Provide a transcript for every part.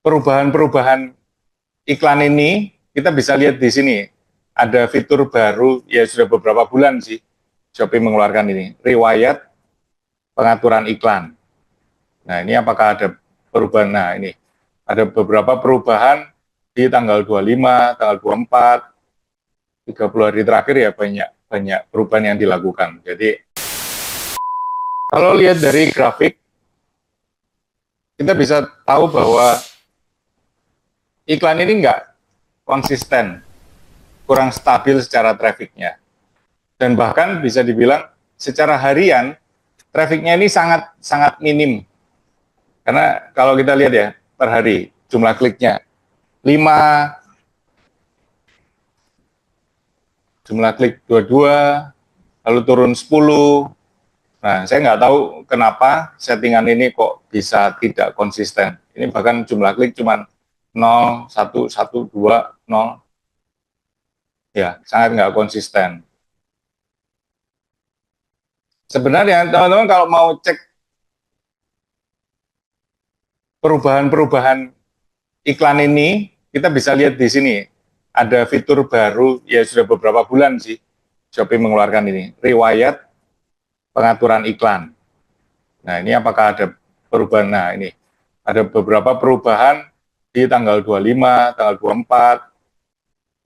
perubahan-perubahan iklan ini kita bisa lihat di sini. Ada fitur baru, ya sudah beberapa bulan sih Shopee mengeluarkan ini, riwayat pengaturan iklan. Nah, ini apakah ada perubahan? Nah, ini ada beberapa perubahan di tanggal 25, tanggal 24, 30 hari terakhir ya banyak perubahan yang dilakukan. Jadi kalau lihat dari grafik, kita bisa tahu bahwa iklan ini enggak konsisten, kurang stabil secara trafficnya. Dan bahkan bisa dibilang secara harian, trafficnya ini sangat minim. Karena kalau kita lihat ya, per hari jumlah kliknya 5, jumlah klik 22, lalu turun 10. Nah, saya nggak tahu kenapa settingan ini kok bisa tidak konsisten. Ini bahkan jumlah klik cuma 0, 1, 1, 2, 0. Ya, sangat nggak konsisten. Sebenarnya teman-teman kalau mau cek perubahan-perubahan iklan ini, kita bisa lihat di sini. Ada fitur baru, ya sudah beberapa bulan sih Shopee mengeluarkan ini, riwayat pengaturan iklan. Nah, ini apakah ada perubahan? Nah, ini ada beberapa perubahan di tanggal 25, tanggal 24,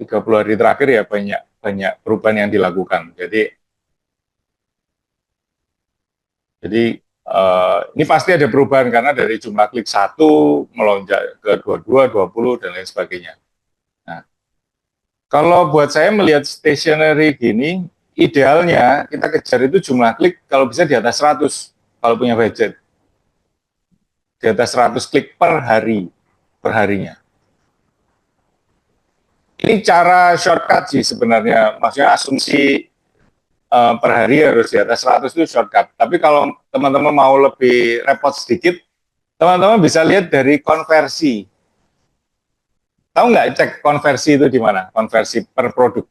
30 hari terakhir ya banyak perubahan yang dilakukan. Jadi ini pasti ada perubahan karena dari jumlah klik 1 melonjak ke 22, 20 dan lain sebagainya. Nah, kalau buat saya melihat stationery gini, idealnya kita kejar itu jumlah klik kalau bisa di atas 100 kalau punya budget. Di atas 100 klik per hari, perharinya. Ini cara shortcut sih sebenarnya, maksudnya asumsi per hari harus di atas 100 itu shortcut. Tapi kalau teman-teman mau lebih repot sedikit, teman-teman bisa lihat dari konversi. Tahu nggak cek konversi itu di mana? Konversi per produk.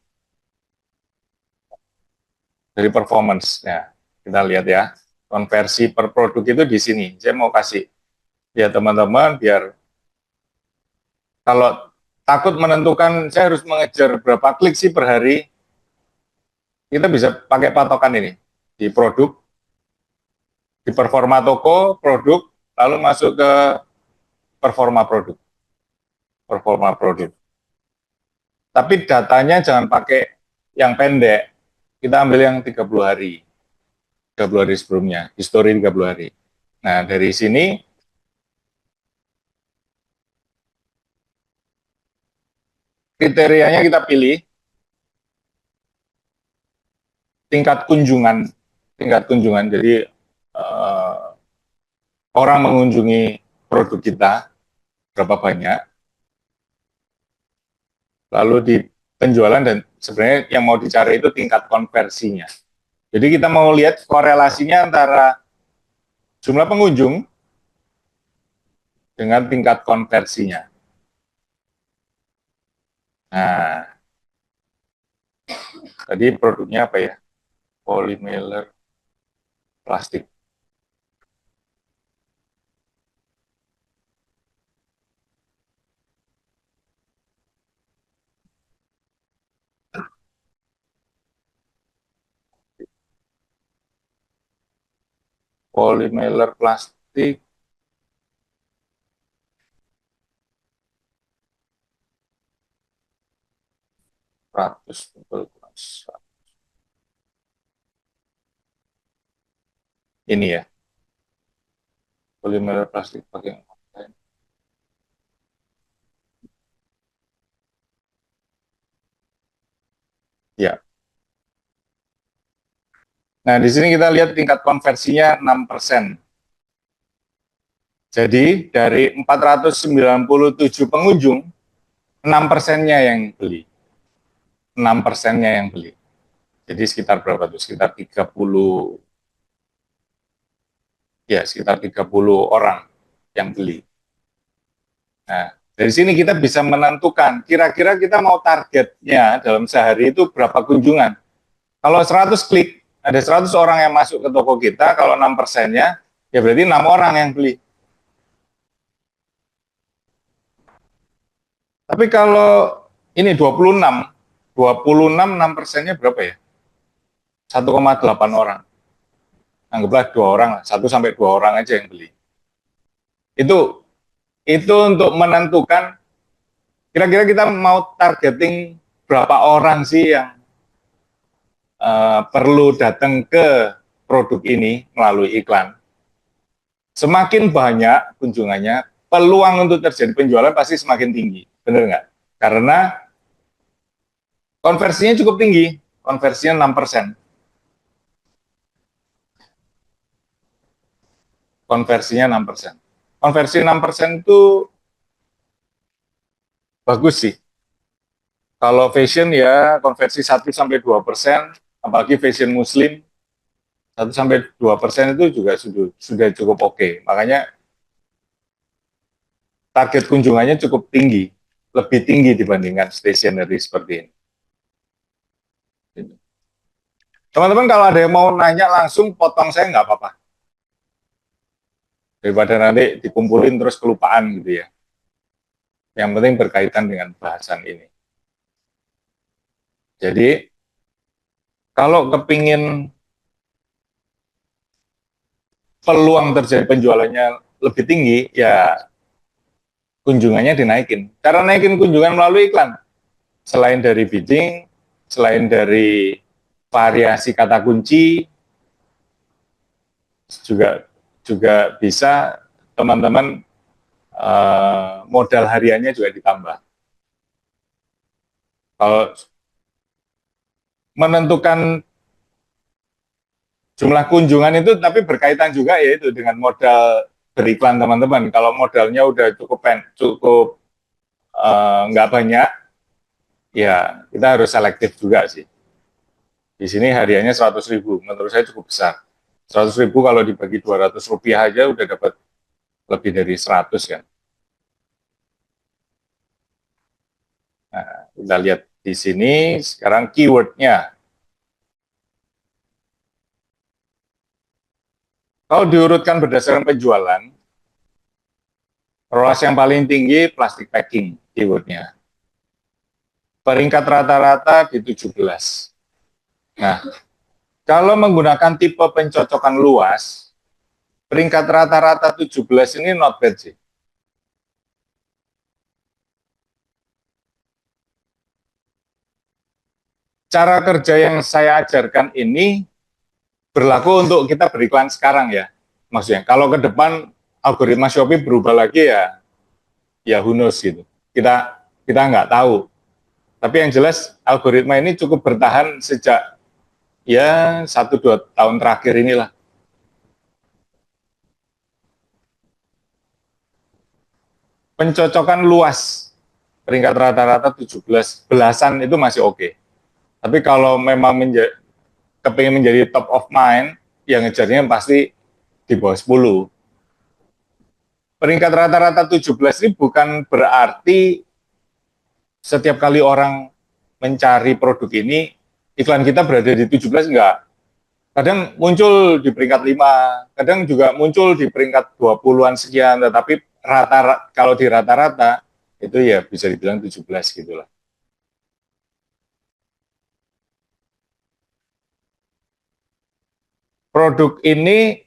Dari performance. Ya, kita lihat ya. Konversi per produk itu di sini. Saya mau kasih ya teman-teman biar kalau takut menentukan saya harus mengejar berapa klik sih per hari, kita bisa pakai patokan ini di produk, di performa toko, produk, lalu masuk ke performa produk. Performa produk. Tapi datanya jangan pakai yang pendek. Kita ambil yang 30 hari. 30 hari sebelumnya, history 30 hari. Nah, dari sini kriterianya kita pilih tingkat kunjungan. Tingkat kunjungan. Jadi orang mengunjungi produk kita berapa banyak, lalu di penjualan dan sebenarnya yang mau dicari itu tingkat konversinya. Jadi kita mau lihat korelasinya antara jumlah pengunjung dengan tingkat konversinya. Nah, tadi produknya apa ya? Polymer plastik. Polymer plastik. Ini ya, polimer plastik pakai ya. Nah, di sini kita lihat tingkat konversinya 6%. Jadi dari 497 pengunjung, 6%-nya yang beli. 6%-nya yang beli. Jadi sekitar berapa tuh? Sekitar 30, ya sekitar 30 orang yang beli. Nah, dari sini kita bisa menentukan kira-kira kita mau targetnya dalam sehari itu berapa kunjungan. Kalau 100 klik, ada 100 orang yang masuk ke toko kita, kalau 6%-nya, ya berarti 6 orang yang beli. Tapi kalau ini 26, 6%-nya berapa ya? 1,8 orang. Anggaplah 2 orang, 1 sampai 2 orang aja yang beli. Itu untuk menentukan kira-kira kita mau targeting berapa orang sih yang perlu datang ke produk ini melalui iklan. Semakin banyak kunjungannya, peluang untuk terjadi penjualan pasti semakin tinggi. Benar nggak? Karena konversinya cukup tinggi, konversinya 6%. Konversinya 6%. Konversi 6% itu bagus sih. Kalau fashion ya konversi 1-2%, apalagi fashion muslim 1-2% itu juga sudah cukup oke. Makanya target kunjungannya cukup tinggi, lebih tinggi dibandingkan stationery seperti ini. Teman-teman kalau ada yang mau nanya langsung potong saya nggak apa-apa. Daripada nanti dikumpulin terus kelupaan gitu ya. Yang penting berkaitan dengan bahasan ini. Jadi kalau kepingin peluang terjadi penjualannya lebih tinggi, ya kunjungannya dinaikin. Cara naikin kunjungan melalui iklan. Selain dari bidding, selain dari variasi kata kunci, juga bisa teman-teman modal hariannya juga ditambah. Kalau menentukan jumlah kunjungan itu tapi berkaitan juga yaitu dengan modal beriklan teman-teman. Kalau modalnya udah cukup nggak banyak, ya kita harus selektif juga sih. Di sini hariannya 100.000, menurut saya cukup besar. 100.000 kalau dibagi 200 rupiah aja udah dapat lebih dari 100 kan. Nah, kita lihat di sini sekarang keywordnya. Kalau diurutkan berdasarkan penjualan, ROAS yang paling tinggi plastik packing keywordnya. Peringkat rata-rata di 17. Nah, kalau menggunakan tipe pencocokan luas, peringkat rata-rata 17 ini not bad sih. Cara kerja yang saya ajarkan ini berlaku untuk kita beriklan sekarang ya. Maksudnya, kalau ke depan algoritma Shopee berubah lagi ya who knows gitu. Kita nggak tahu. Tapi yang jelas algoritma ini cukup bertahan sejak ya 1-2 tahun terakhir inilah. Pencocokan luas, peringkat rata-rata 17, belasan itu masih oke. Tapi kalau memang kepingin menjadi top of mind, yang ngejarnya pasti di bawah 10. Peringkat rata-rata 17 ini bukan berarti setiap kali orang mencari produk ini, iklan kita berada di 17, enggak. Kadang muncul di peringkat 5, kadang juga muncul di peringkat 20-an sekian, tetapi kalau di rata-rata, itu ya bisa dibilang 17 gitulah. Produk ini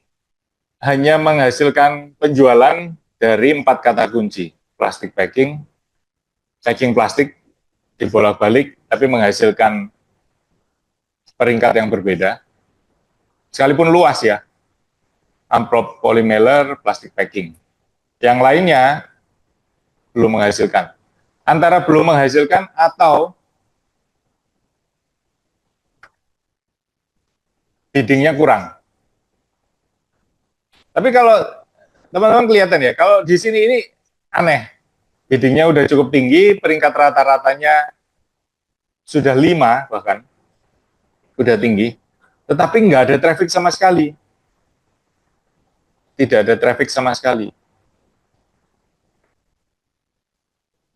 hanya menghasilkan penjualan dari 4 kata kunci. Plastik packing, packing plastik, dibolak-balik, tapi menghasilkan peringkat yang berbeda. Sekalipun luas ya, amplop polymailer, plastik packing. Yang lainnya belum menghasilkan. Antara belum menghasilkan atau biddingnya kurang. Tapi kalau teman-teman kelihatan ya, kalau di sini ini aneh. Biddingnya udah cukup tinggi, peringkat rata-ratanya sudah 5 bahkan, udah tinggi. Tetapi nggak ada traffic sama sekali. Tidak ada traffic sama sekali.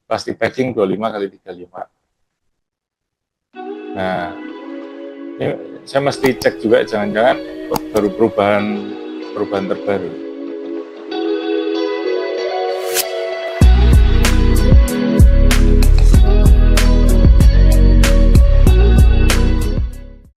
Plastik packing 25x35. Nah, ini saya mesti cek juga jangan-jangan baru perubahan terbaru.